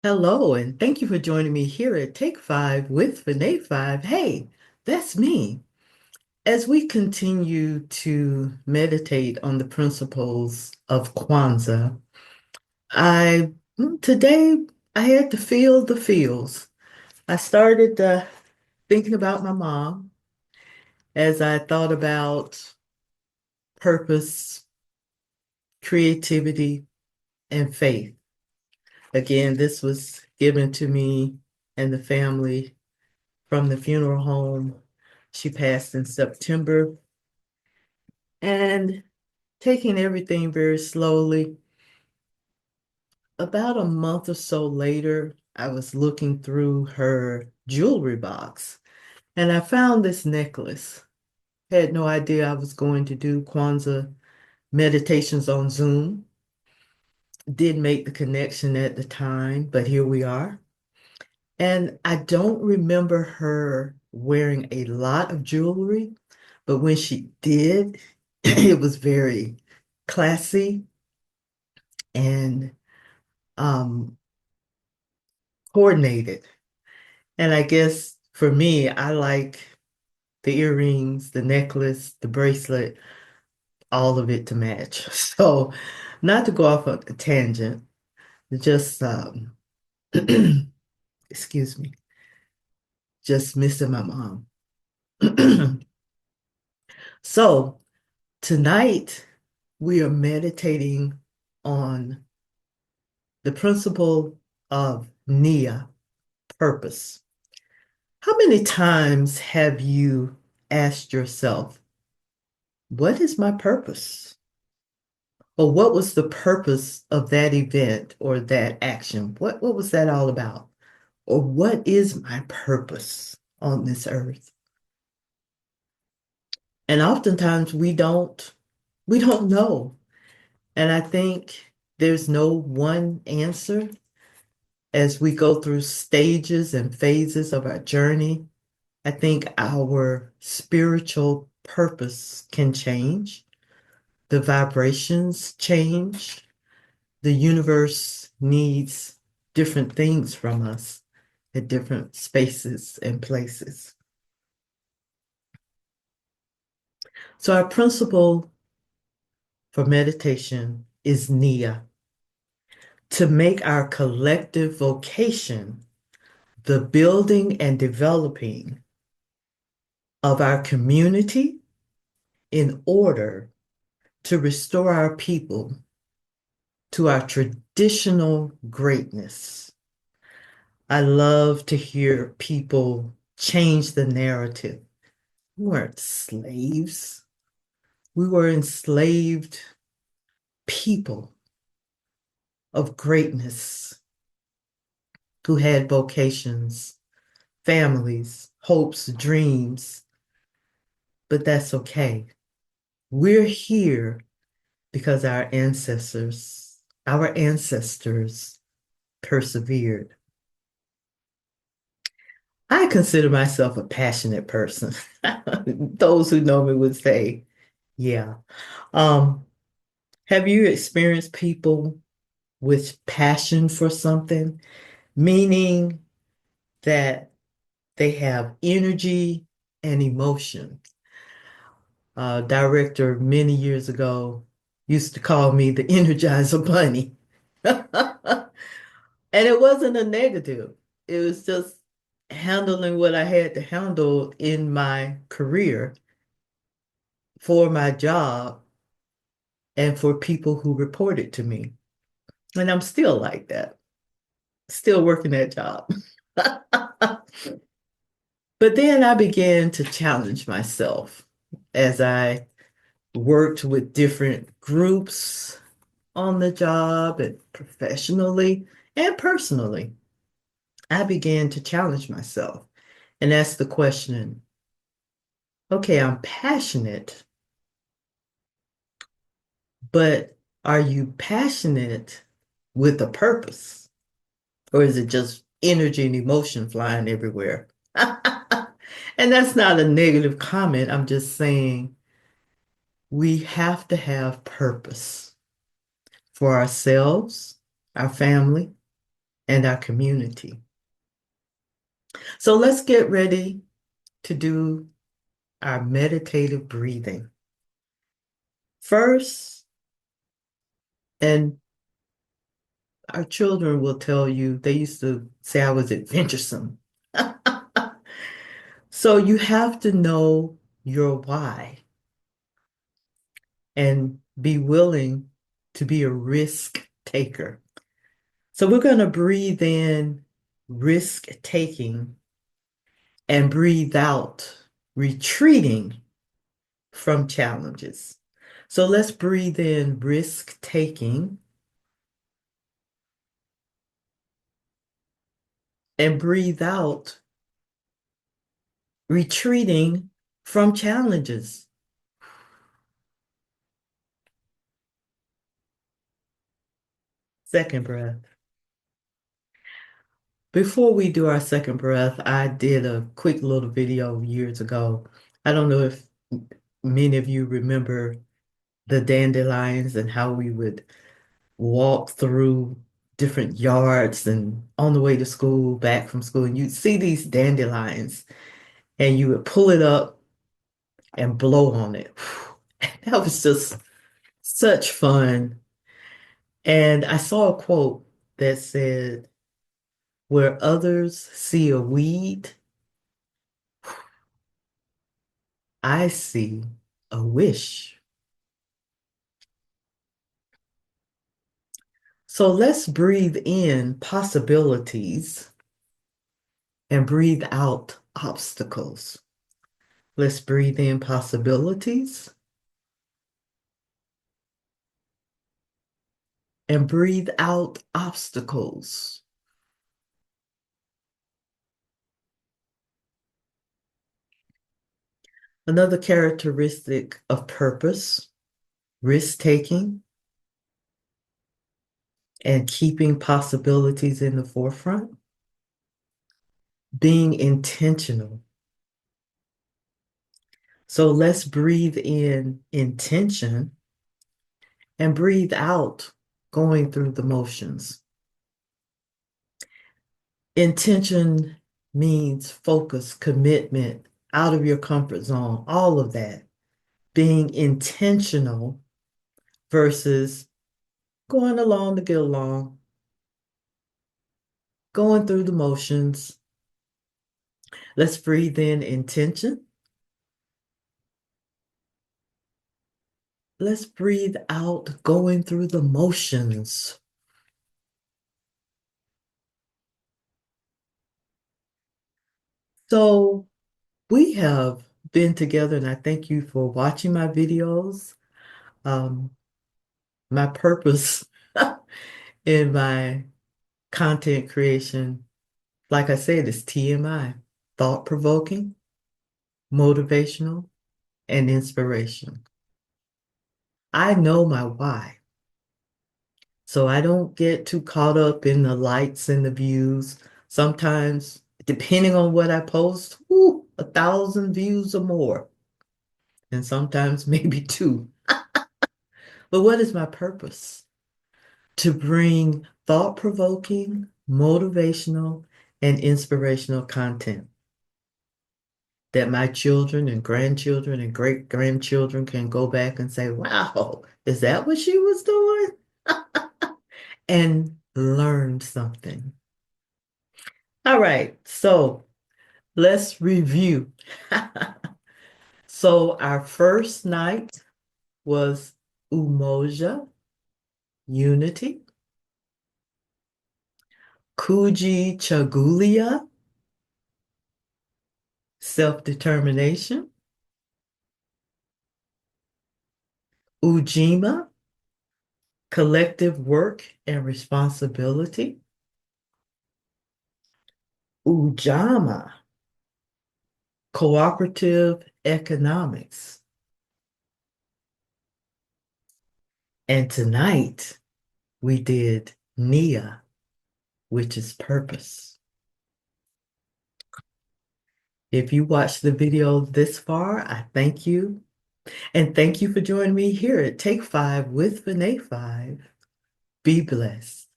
Hello, and thank you for joining me here at Take Five with Vinay Five. Hey, that's me. As we continue to meditate on the principles of Kwanza, I today I had to feel the feels. I started thinking about my mom as I thought about purpose, creativity, and faith. Again, this was given to me and the family from the funeral home. She passed in September, and taking everything very slowly. About a month or so later, I was looking through her jewelry box and I found this necklace. Had no idea I was going to do Kwanzaa meditations on Zoom. Didn't make the connection at the time, but here we are. And I don't remember her wearing a lot of jewelry, but when she did, it was very classy and um, coordinated. And I guess for me, I like the earrings, the necklace, the bracelet, all of it to match. So, not to go off on a tangent, just excuse me, just missing my mom. So, tonight we are meditating on the principle of Nia, purpose. How many times have you asked yourself, what is my purpose? Or what was the purpose of that event or that action? What was that all about? Or what is my purpose on this earth? And oftentimes we don't know. And I think there's no one answer as we go through stages and phases of our journey. I think our spiritual purpose can change. The vibrations change. The universe needs different things from us at different spaces and places. So, our principle for meditation is Nia, to make our collective vocation the building and developing of our community in order to restore our people to our traditional greatness. I love to hear people change the narrative. We weren't slaves. We were enslaved people of greatness who had vocations, families, hopes, dreams, but that's okay. We're here because our ancestors persevered. I consider myself a passionate person. Those who know me would say, yeah. Um, have you experienced people with passion for something, meaning that they have energy and emotion? Director many years ago used to call me the Energizer Bunny. And it wasn't a negative. It was just handling what I had to handle in my career for my job and for people who reported to me. And I'm still like that, still working that job. But then I began to challenge myself as I worked with different groups on the job and professionally and personally. I began to challenge myself and ask the question, okay, I'm passionate, but are you passionate with a purpose? Or is it just energy and emotion flying everywhere? And that's not a negative comment. I'm just saying we have to have purpose for ourselves, our family, and our community. So let's get ready to do our meditative breathing. First, and our children will tell you, they used to say I was adventuresome. So you have to know your why and be willing to be a risk taker. So we're going to breathe in risk taking and breathe out retreating from challenges. So let's breathe in risk taking and breathe out retreating from challenges. Second breath. Before we do our second breath, I did a quick little video years ago. I don't know if many of you remember the dandelions and how we would walk through different yards and on the way to school, back from school, and you'd see these dandelions and you would pull it up and blow on it. That was just such fun. And I saw a quote that said, where others see a weed, I see a wish. So let's breathe in possibilities and breathe out obstacles. Let's breathe in possibilities and breathe out obstacles. Another characteristic of purpose, risk-taking, and keeping possibilities in the forefront, being intentional. So let's breathe in intention and breathe out going through the motions. Intention means focus, commitment, out of your comfort zone, all of that. Being intentional versus going along to get along, going through the motions. Let's breathe in intention. Let's breathe out going through the motions. So we have been together, and I thank you for watching my videos. Um, my purpose in my content creation, like I said, is TMI, thought-provoking, motivational, and inspiration. I know my why. So I don't get too caught up in the likes and the views. Sometimes, depending on what I post, 1,000 views or more. And sometimes maybe two. But what is my purpose? To bring thought-provoking, motivational, and inspirational content that my children and grandchildren and great-grandchildren can go back and say, wow, is that what she was doing? And learn something. All right, so let's review. So our first night was Umoja, unity, Kuji Chagulia, self-determination, Ujima, collective work and responsibility, Ujama, cooperative economics. And tonight we did Nia, which is purpose. If you watched the video this far, I thank you. And thank you for joining me here at Take 5 with Vinay 5. Be blessed.